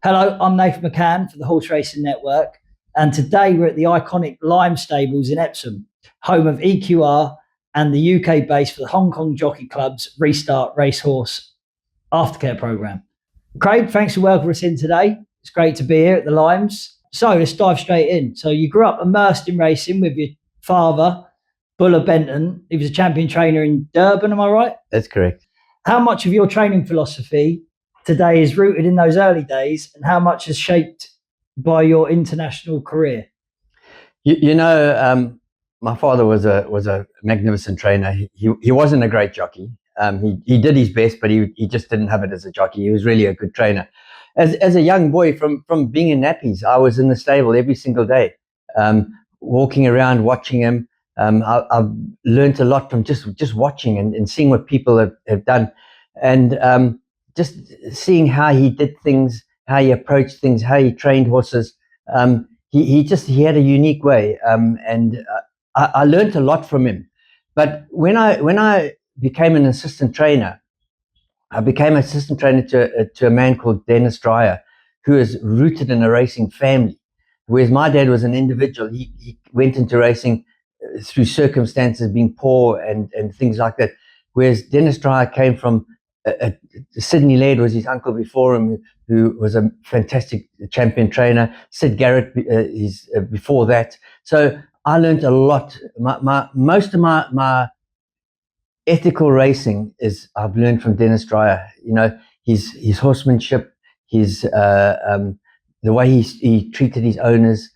Hello, I'm Nathan McCann for the Horse Racing Network, and today we're at the iconic Lime Stables in Epsom, home of EQR and the UK base for the Hong Kong Jockey Club's Restart Racehorse Aftercare program. Craig, thanks for welcoming us in today. It's great to be here at the Limes. So let's dive straight in. So you grew up immersed in racing with your father, Buller Benton. He was a champion trainer in Durban, am I right? That's correct. How much of your training philosophy today is rooted in those early days, and how much is shaped by your international career? My father was a magnificent trainer. He wasn't a great jockey. He did his best, but he just didn't have it as a jockey. He was really a good trainer. As a young boy, from being in nappies, I was in the stable every single day, walking around, watching him. I've learned a lot from just watching and seeing what people have done, and just seeing how he did things, how he approached things, how he trained horses. He had a unique way, and I learned a lot from him. But when I became an assistant trainer, I became assistant trainer to a man called Dennis Dreyer, who is rooted in a racing family. Whereas my dad was an individual, he went into racing through circumstances, being poor and things like that. Whereas Dennis Dreyer came from Sidney Laird was his uncle before him, who was a fantastic champion trainer. Sid Garrett is before that. So I learned a lot. Most of my ethical racing is I've learned from Dennis Dreyer. You know, his horsemanship, his the way he treated his owners,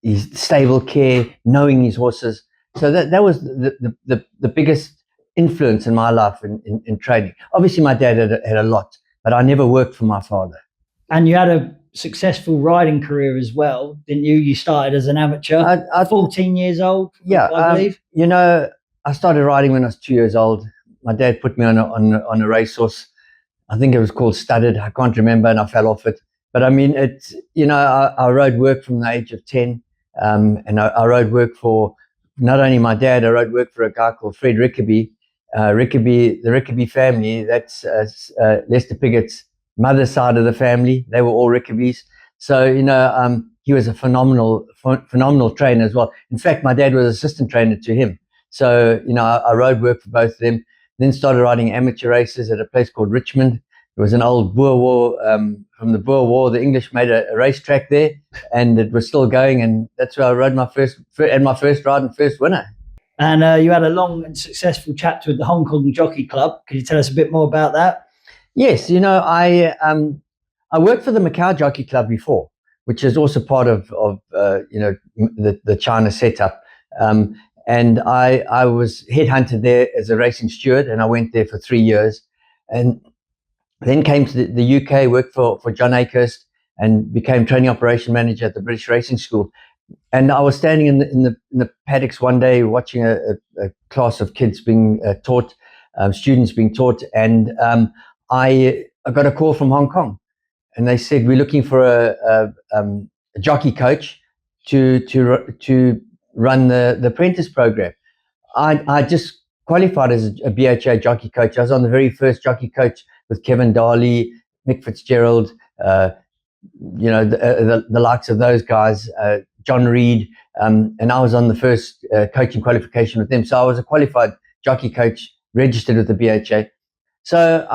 his stable care, knowing his horses. So that was the biggest influence in my life in training. Obviously, my dad had a lot, but I never worked for my father. And you had a successful riding career as well, didn't you? You started as an amateur, 14 years old, yeah, I believe. I started riding when I was 2 years old. My dad put me on a racehorse. I think it was called Studded. I can't remember, and I fell off it. But I mean, I rode work from the age of 10, and I rode work for not only my dad. I rode work for a guy called Fred Rickaby. The Rickaby family. That's Lester Piggott's mother's side of the family. They were all Rickabys. So he was a phenomenal trainer as well. In fact, my dad was assistant trainer to him. So I rode work for both of them. Then started riding amateur races at a place called Richmond. It was an old Boer War. From the Boer War, the English made a racetrack there, and it was still going. And that's where I rode my first ride and first winner. And you had a long and successful chapter with the Hong Kong Jockey Club. Could you tell us a bit more about that? Yes, I worked for the Macau Jockey Club before, which is also part of the China setup. And I was headhunted there as a racing steward, and I went there for 3 years, and then came to the UK, worked for John Akehurst, and became training operation manager at the British Racing School. And I was standing in the paddocks one day watching a class of kids being taught, students being taught, and I got a call from Hong Kong, and they said, we're looking for a jockey coach to run the apprentice program. I just qualified as a BHA jockey coach. I was on the very first jockey coach with Kevin Darley, Mick Fitzgerald, the likes of those guys, John Reed, and I was on the first coaching qualification with them. So I was a qualified jockey coach, registered with the BHA. So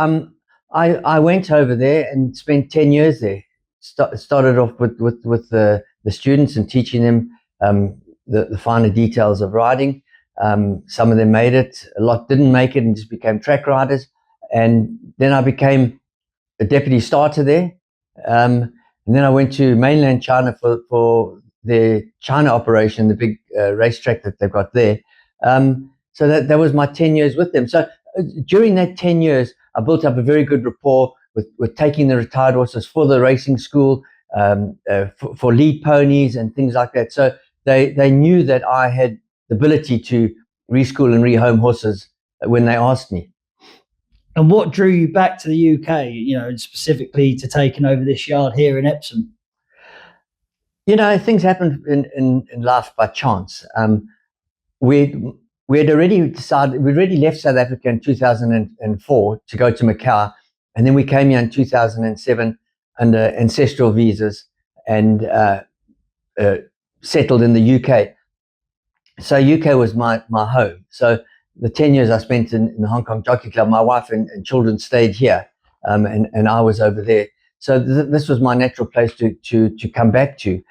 I went over there and spent 10 years there. Started off with the students and teaching them the finer details of riding. Some of them made it, a lot didn't make it and just became track riders. And then I became a deputy starter there. And then I went to mainland China for their China operation, the big racetrack that they've got there. So that was my 10 years with them. So during that 10 years, I built up a very good rapport with taking the retired horses for the racing school, for lead ponies and things like that. So they knew that I had the ability to reschool and rehome horses when they asked me. And what drew you back to the UK, specifically to taking over this yard here in Epsom? Things happen in life by chance. We had already decided, we already left South Africa in 2004 to go to Macau. And then we came here in 2007 under ancestral visas and settled in the UK. So UK was my home. So the 10 years I spent in the Hong Kong Jockey Club, my wife and children stayed here, and I was over there. So this was my natural place to come back to.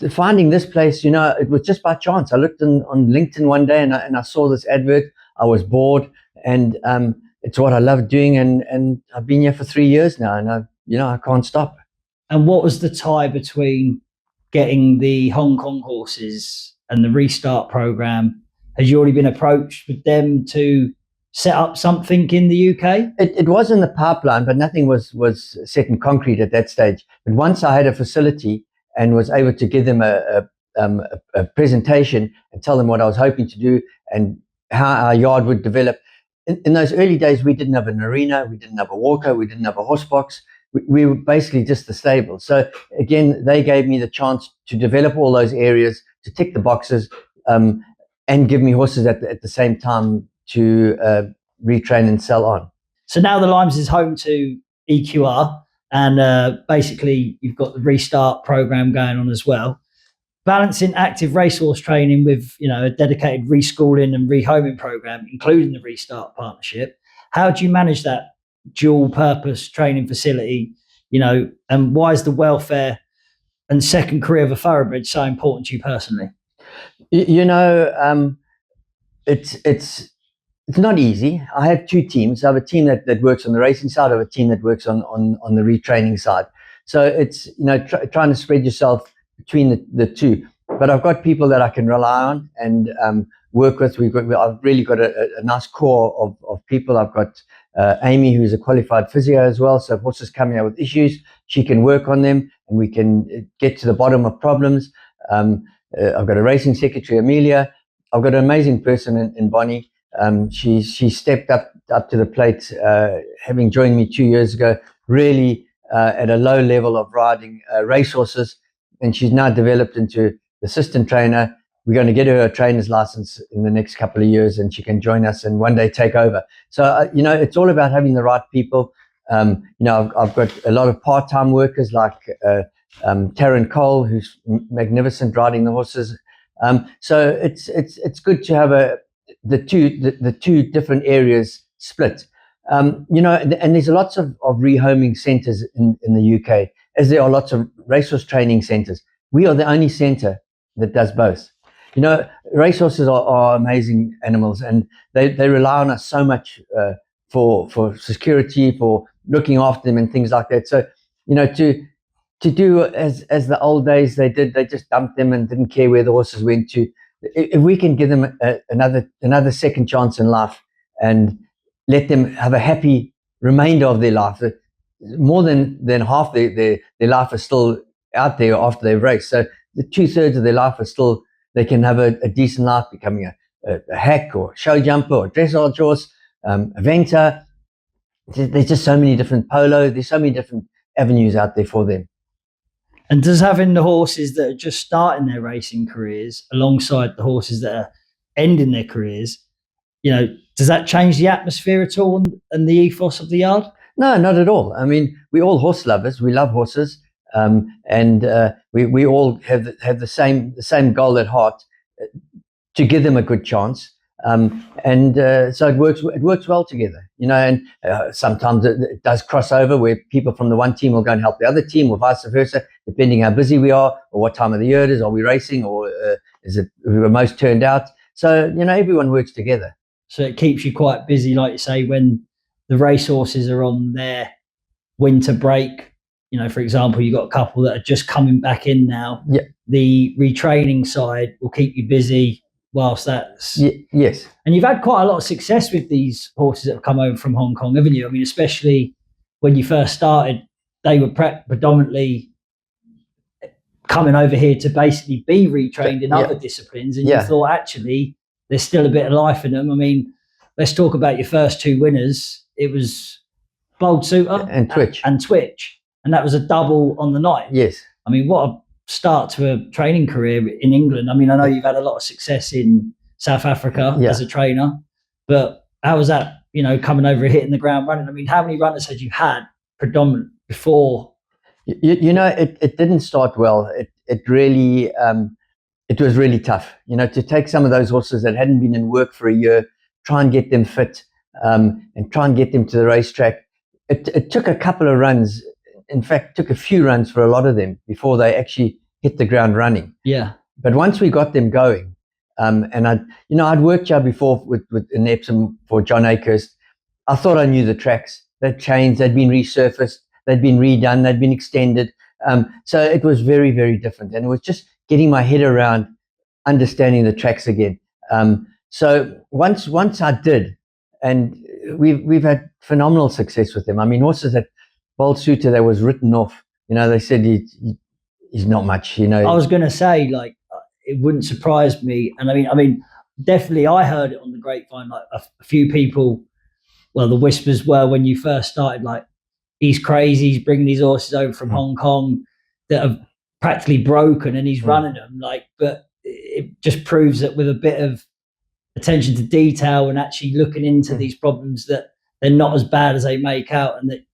Finding this place, it was just by chance. I looked on LinkedIn one day and I saw this advert. I was bored, and it's what I love doing, and I've been here for 3 years now, and I can't stop. And what was the tie between getting the Hong Kong horses and the restart program? Has you already been approached with them to set up something in the UK? It was in the pipeline, but nothing was set in concrete at that stage. But once I had a facility and was able to give them a presentation and tell them what I was hoping to do and how our yard would develop. In those early days, we didn't have an arena, we didn't have a walker, we didn't have a horse box. We were basically just the stable. So again, they gave me the chance to develop all those areas, to tick the boxes, and give me horses at the same time to retrain and sell on. So now the Limes is home to EQR, and basically you've got the restart program going on as well. Balancing active racehorse training with a dedicated reschooling and rehoming program, including the restart partnership. How do you manage that dual purpose training facility? And why is the welfare and second career of a thoroughbred so important to you personally? It's not easy. I have two teams. I have a team that works on the racing side. I have a team that works on the retraining side. So it's trying to spread yourself between the two. But I've got people that I can rely on and work with. I've really got a nice core of people. I've got Amy, who's a qualified physio as well. So if horses coming out with issues, she can work on them, and we can get to the bottom of problems. I've got a racing secretary, Amelia. I've got an amazing person in Bonnie. She stepped up to the plate, having joined me 2 years ago, really at a low level of riding racehorses, and she's now developed into assistant trainer. We're going to get her a trainer's license in the next couple of years, and she can join us and one day take over. So, it's all about having the right people. I've got a lot of part-time workers like Taryn Cole, who's magnificent riding the horses. So it's good to have the two different areas split. And there's lots of rehoming centres in the UK, as there are lots of racehorse training centres. We are the only centre that does both. Racehorses are amazing animals, and they rely on us so much for security, for looking after them and things like that. So, to do as the old days they did, they just dumped them and didn't care where the horses went to. If we can give them another second chance in life and let them have a happy remainder of their life, more than half their life is still out there after they've raced. So the 2/3 of their life is still, they can have a decent life, becoming a hack or show jumper or dressage horse, a venter. There's just so many different polo. There's so many different avenues out there for them. And does having the horses that are just starting their racing careers alongside the horses that are ending their careers, does that change the atmosphere at all and the ethos of the yard? No, not at all. I mean, we're all horse lovers. We love horses, and we all have the same goal at heart, to give them a good chance. So it works well together, and sometimes it does cross over where people from the one team will go and help the other team, or vice versa, depending how busy we are or what time of the year it is. Are we racing, or is it we were most turned out? So, everyone works together. So it keeps you quite busy, like you say, when the racehorses are on their winter break. For example, you've got a couple that are just coming back in now. Yeah. The retraining side will keep you busy whilst that's... Yes. And you've had quite a lot of success with these horses that have come over from Hong Kong, haven't you? I mean, especially when you first started, they were predominantly coming over here to basically be retrained in other disciplines, and you thought, actually, there's still a bit of life in them. I mean, let's talk about your first two winners. It was Bold Suitor and Twitch. And that was a double on the night. Yes. I mean, what a start to a training career in England. I mean, I know you've had a lot of success in South Africa as a trainer, but how was that, coming over, hitting the ground running? I mean, how many runners had you had predominant before? It didn't start well. It really it was really tough. To take some of those horses that hadn't been in work for a year, try and get them fit, and try and get them to the racetrack. It took a couple of runs. In fact, took a few runs for a lot of them before they actually hit the ground running. Yeah. But once we got them going, and I'd worked here before with in Epsom for John Akehurst. I thought I knew the tracks. They'd changed. They'd been resurfaced. They'd been redone. They'd been extended. So it was very, very different. And it was just getting my head around understanding the tracks again. So once I did, and we've had phenomenal success with them. I mean, horses that Bolt Suitor that was written off. They said he's not much. I was going to say, like, it wouldn't surprise me. And I mean, definitely, I heard it on the grapevine. Like a few people. Well, the whispers were when you first started, like, he's crazy. He's bringing these horses over from Hong Kong that have practically broken, and he's running them. Like, but it just proves that with a bit of attention to detail and actually looking into these problems, that they're not as bad as they make out, and that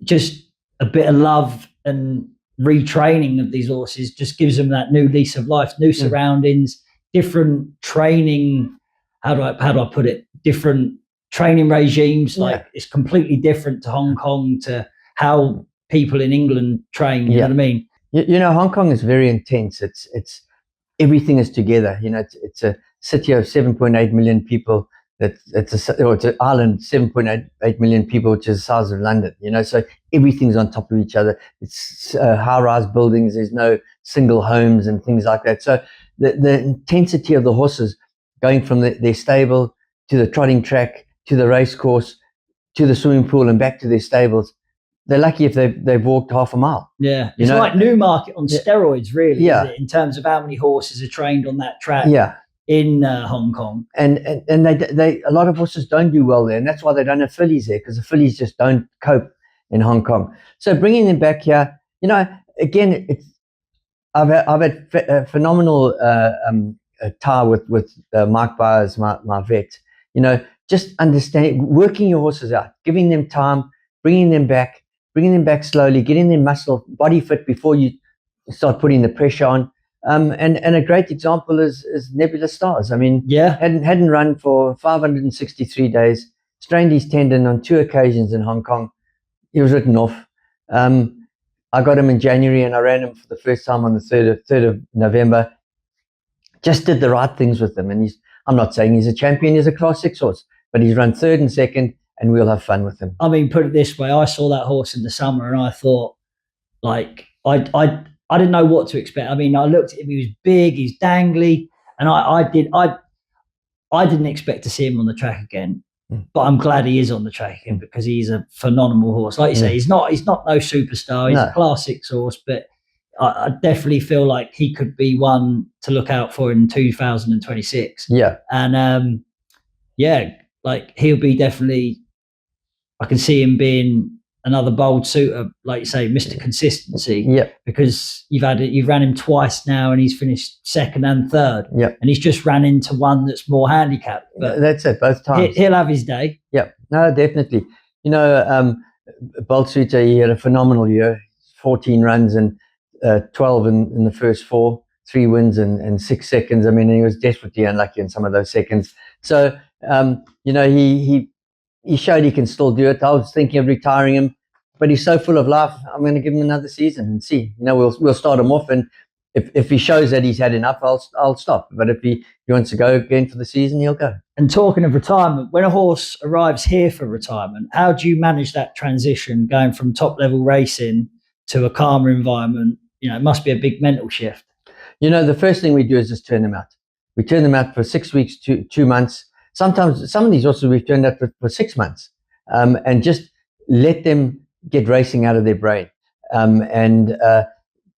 just a bit of love and retraining of these horses just gives them that new lease of life, new surroundings, different training. How do I put it? Different training regimes. Like, it's completely different to Hong Kong, to how people in England train. You know what I mean? Hong Kong is very intense. It's everything is together. It's a city of 7.8 million people. It's an island, 7.8 million people, which is the size of London. So everything's on top of each other. It's high-rise buildings. There's no single homes and things like that. So the intensity of the horses going from their stable to the trotting track, to the race course, to the swimming pool, and back to their stables. They're lucky if they've walked half a mile. Yeah, it's like Newmarket on steroids, really. Isn't it? In terms of how many horses are trained on that track. Yeah. In Hong Kong, and they a lot of horses don't do well there, and that's why they don't have fillies there, because the fillies just don't cope in Hong Kong. So bringing them back here, again, I've had a phenomenal tie with Mike Byers, my vet. Just understanding, working your horses out, giving them time, bringing them back slowly, getting them muscle, body fit before you start putting the pressure on. And a great example is Nebulous Stars. I mean, hadn't run for 563 days, strained his tendon on 2 occasions in Hong Kong. He was written off. I got him in January, and I ran him for the first time on the 3rd of November. Just did the right things with him, and I'm not saying he's a champion, he's a Class 6 horse, but he's run 3rd and 2nd, and we'll have fun with him. I mean, put it this way, I saw that horse in the summer, and I thought, like, I didn't know what to expect. I mean, I looked at him, he was big, he's dangly, and I didn't expect to see him on the track again. But I'm glad he is on the track again, because he's a phenomenal horse. Like you say, he's not no superstar, he's a Class 6 horse, but I definitely feel like he could be one to look out for in 2026. Yeah. And like, he'll be definitely, I can see him being another bold suitor, like you say, Mr. Consistency. Yeah. Because you've ran him twice now, and he's finished 2nd and 3rd. Yeah. And he's just ran into one that's more handicapped. But that's it, both times. He'll have his day. Yeah. No, definitely. Bolt Suitor, he had a phenomenal year. 14 runs and 12 in the first 4, 3 wins and 6 seconds. I mean, he was desperately unlucky in some of those seconds. So, he showed he can still do it. I was thinking of retiring him, but he's so full of life. I'm going to give him another season and see. We'll start him off, and if he shows that he's had enough, I'll stop. But if he wants to go again for the season, he'll go. And talking of retirement, when a horse arrives here for retirement, how do you manage that transition, going from top level racing to a calmer environment? It must be a big mental shift. The first thing we do is just turn them out. We turn them out for 6 weeks to 2 months. Sometimes some of these horses we've turned out for 6 months, and just let them get racing out of their brain, and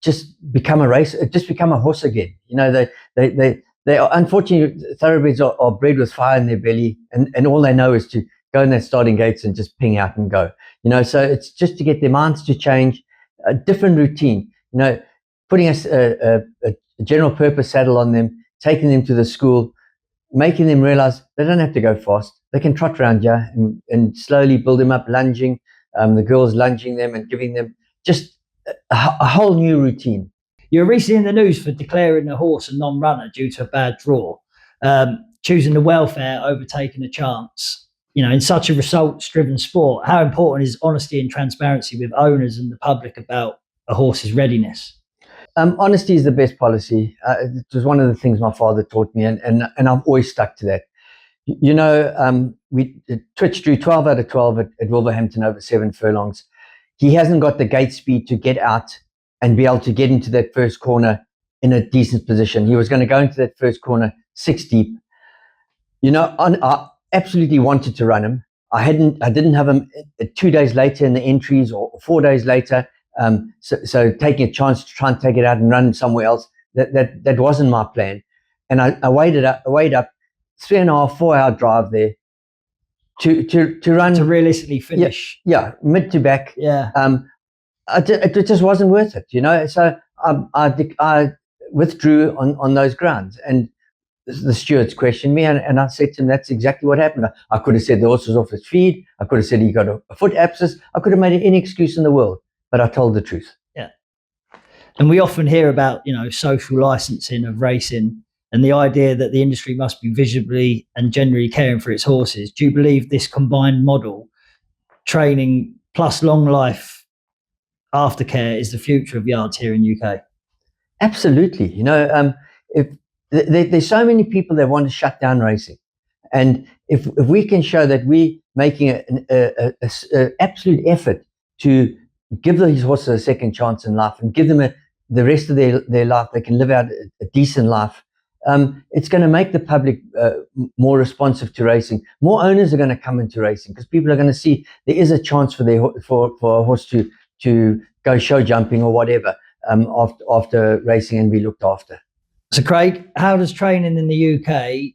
just become a horse again. They are, unfortunately, thoroughbreds are bred with fire in their belly, and all they know is to go in their starting gates and just ping out and go. So it's just to get their minds to change, a different routine. Putting a general purpose saddle on them, taking them to the school, making them realize they don't have to go fast. They can trot around here and slowly build them up, lunging, the girls lunging them and giving them just a whole new routine. You were recently in the news for declaring a horse a non-runner due to a bad draw, choosing the welfare over taking a chance. You know, in such a results-driven sport, how important is honesty and transparency with owners and the public about a horse's readiness? Honesty is the best policy. It was one of the things my father taught me, and I've always stuck to that. You know, Twitch drew 12 out of 12 at Wolverhampton over 7 furlongs. He hasn't got the gate speed to get out and be able to get into that first corner in a decent position. He was going to go into that first corner 6 deep. You know, I absolutely wanted to run him. I didn't have him 2 days later in the entries or 4 days later. So taking a chance to try and take it out and run somewhere else, that wasn't my plan. And I weighed up 3.5, 4 hour drive there to run, to realistically finish. Yeah, mid to back. Yeah. It just wasn't worth it, you know. So I withdrew on those grounds, and the stewards questioned me, and I said to him, that's exactly what happened. I could have said the horse was off his feed. I could have said he got a foot abscess. I could have made any excuse in the world, but I told the truth. Yeah. And we often hear about, you know, social licensing of racing and the idea that the industry must be visibly and generally caring for its horses. Do you believe this combined model, training plus long life aftercare, is the future of yards here in UK? Absolutely. You know, if there's so many people that want to shut down racing, and if we can show that we're making an absolute effort to give these horses a second chance in life and give them the rest of their life, they can live out a decent life. It's going to make the public more responsive to racing. More owners are going to come into racing because people are going to see there is a chance for a horse to go show jumping or whatever after racing and be looked after. So, Craig, how does training in the UK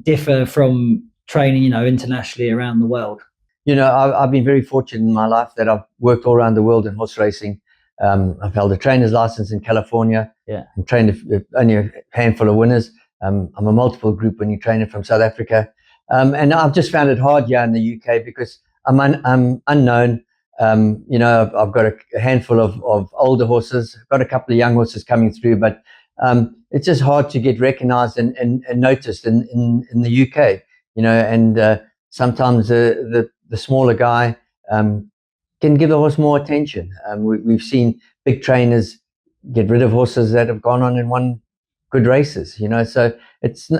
differ from training, you know, internationally around the world? You know, I've been very fortunate in my life that I've worked all around the world in horse racing. I've held a trainer's license in California. Yeah. And trained only a handful of winners. I'm a multiple group winning trainer from South Africa. And I've just found it hard here in the UK because I'm unknown. You know, I've got a handful of older horses. I've got a couple of young horses coming through, but it's just hard to get recognized and noticed in the UK, you know, and sometimes the smaller guy can give the horse more attention. We've seen big trainers get rid of horses that have gone on and won good races, you know, so it's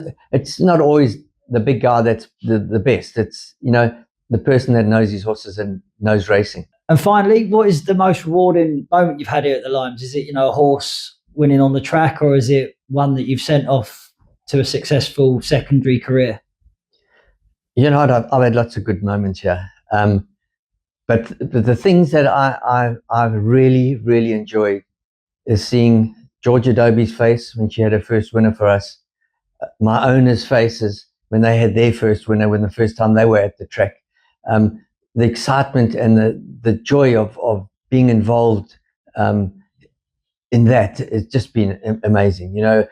not always the big guy that's the best. It's, you know, the person that knows his horses and knows racing. And finally, what is the most rewarding moment you've had here at the Limes? Is it, you know, a horse winning on the track, or is it one that you've sent off to a successful secondary career? You know, I've had lots of good moments here. But the things that I really, really enjoyed is seeing Georgia Dobie's face when she had her first winner for us, my owners' faces when they had their first winner, when the first time they were at the track, the excitement and the joy of being involved in that, it's just been amazing. You know,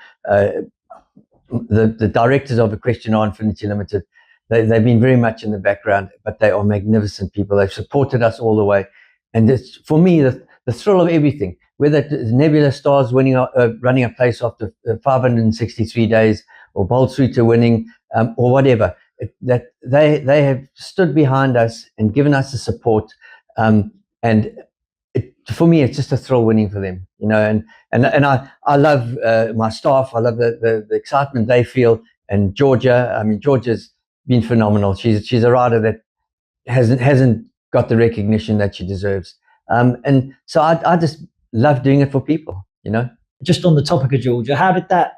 the directors of Equestrian Infinity Limited, they've been very much in the background, but they are magnificent people. They've supported us all the way. And it's, for me, the thrill of everything, whether it's Nebula Stars winning, running a place after 563 days, or Boltsuiter winning, or whatever, that they have stood behind us and given us the support. And for me, it's just a thrill winning for them, you know. And I love my staff. I love the excitement they feel. And Georgia, I mean, Georgia's been phenomenal. She's a rider that hasn't got the recognition that she deserves. And so I just love doing it for people, you know. Just on the topic of Georgia, how did that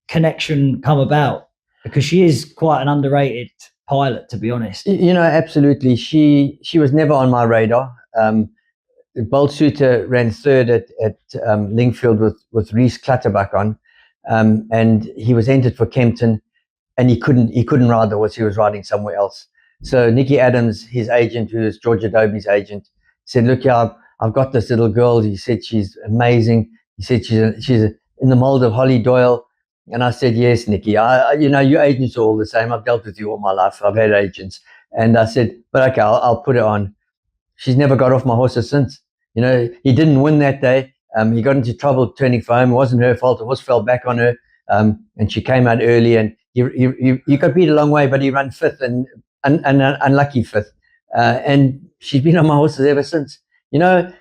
connection come about? Because she is quite an underrated pilot, to be honest. You know, absolutely. She was never on my radar. Boltsuiter ran third at Lingfield with Reese Clutterbuck on, and he was entered for Kempton, and he couldn't ride the horse. He was riding somewhere else. So Nicky Adams, his agent, who is Georgia Dobie's agent, said, "Look, yeah, I've got this little girl." He said she's amazing. He said she's in the mold of Holly Doyle. And I said, "Yes, Nicky. You know, your agents are all the same. I've dealt with you all my life. I've had agents." And I said, "But okay, I'll put it on." she's never got off my horses since. You know, he didn't win that day. He got into trouble turning for home. It wasn't her fault. The horse fell back on her, and she came out early. And he got beat a long way, but he ran fifth and unlucky fifth. And she's been on my horses ever since. You know,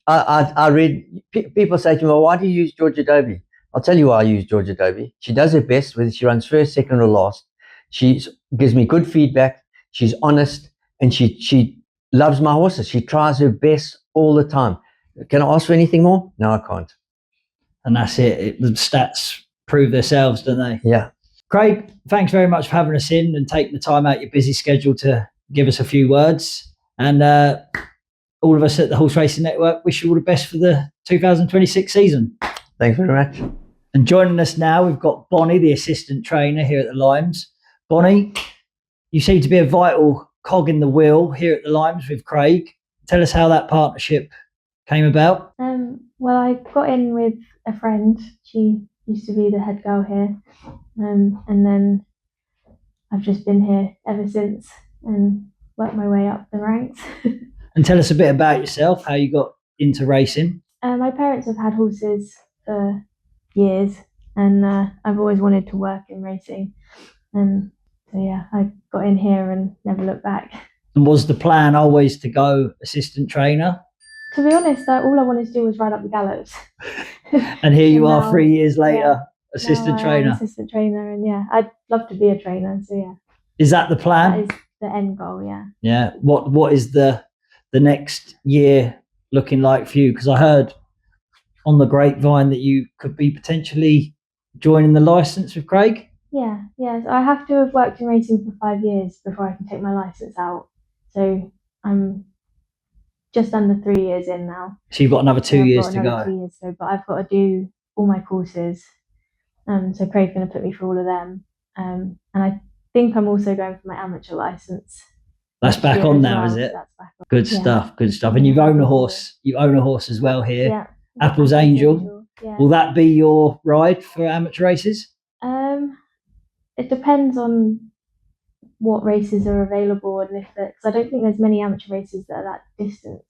I read people say to me, "Well, why do you use Georgia Dobie?" I'll tell you why I use Georgia Dobie. She does her best, whether she runs first, second, or last. She gives me good feedback. She's honest, and she loves my horses. She tries her best all the time. Can I ask for anything more? No, I can't. And that's it. The stats prove themselves, don't they? Yeah. Craig, thanks very much for having us in and taking the time out of your busy schedule to give us a few words. And all of us at the Horse Racing Network wish you all the best for the 2026 season. Thanks very much. And joining us now, we've got Bonnie, the assistant trainer here at the Limes. Bonnie, you seem to be a vital cog in the wheel here at the Limes with Craig. Tell us how that partnership came about. Well, I got in with a friend. She used to be the head girl here. And then I've just been here ever since and worked my way up the ranks. And tell us a bit about yourself, how you got into racing. My parents have had horses for years, and I've always wanted to work in racing. And so, yeah, I got in here and never looked back. And was the plan always to go assistant trainer? To be honest, all I wanted to do was ride up the gallops. And here you are now, 3 years later, yeah, assistant trainer. Assistant trainer, and yeah, I'd love to be a trainer. So yeah, Is that the plan? that is the end goal. Yeah. Yeah. What is the next year looking like for you? Because I heard on the grapevine that you could be potentially joining the license with Craig. Yeah. So I have to have worked in racing for 5 years before I can take my license out. So I'm just under 3 years in now. So you've got another 2 years to go. 2 years to go, but I've got to do all my courses. So Craig's going to put me through all of them. And I think I'm also going for my amateur license. That's back on now, is it? That's back on. Good stuff. And you own a horse. You own a horse as well here. Yeah. Apple's Angel. Yeah. Will that be your ride for amateur races? It depends on what races are available, and because I don't think there's many amateur races that are that distance.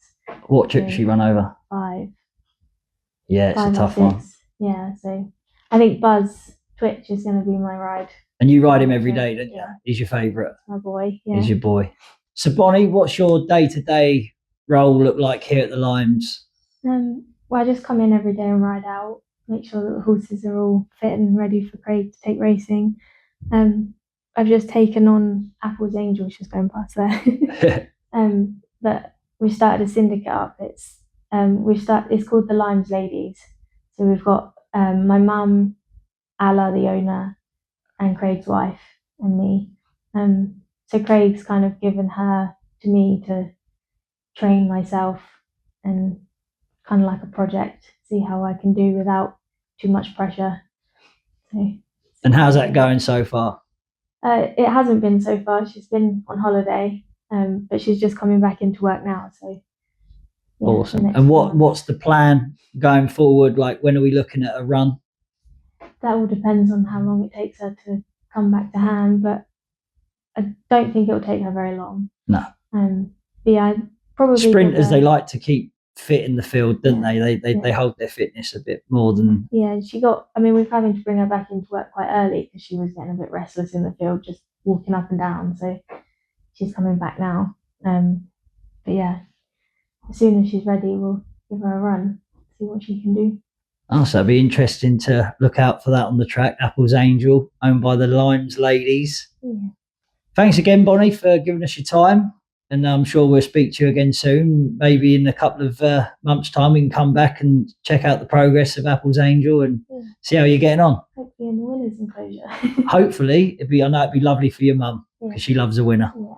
What trip she run over? 5. Yeah, it's 5 a tough or 6. one. Yeah, so I think Buzz Twitch is going to be my ride. And you ride him every day, don't you? Yeah. He's your favourite. My boy. Yeah. He's your boy. So Bonnie, what's your day-to-day role look like here at the Limes? Well, I just come in every day and ride out, make sure that the horses are all fit and ready for Craig to take racing. I've just taken on Apple's Angel, she's going past there. But we started a syndicate up. It's called the Limes Ladies. So we've got my mum, Alla, the owner, and Craig's wife and me. So Craig's kind of given her to me to train myself and kind of like a project, see how I can do without too much pressure. So, and how's that going so far? It hasn't been so far. She's been on holiday, but she's just coming back into work now. So yeah, awesome. And what's the plan going forward? Like, when are we looking at a run? That all depends on how long it takes her to come back to hand, but I don't think it'll take her very long. No. But yeah, probably sprinters, they like to keep fit in the field, don't they? They hold their fitness a bit more than. Yeah, we're having to bring her back into work quite early because she was getting a bit restless in the field, just walking up and down. So she's coming back now. But yeah, as soon as she's ready, we'll give her a run, see what she can do. Oh, so it'll be interesting to look out for that on the track. Apple's Angel, owned by the Limes Ladies. Yeah. Thanks again, Bonnie, for giving us your time. And I'm sure we'll speak to you again soon. Maybe in a couple of months' time, we can come back and check out the progress of Apple's Angel and see how you're getting on. Hopefully in the winner's enclosure. Hopefully. I know it'd be lovely for your mum because she loves a winner. Yeah.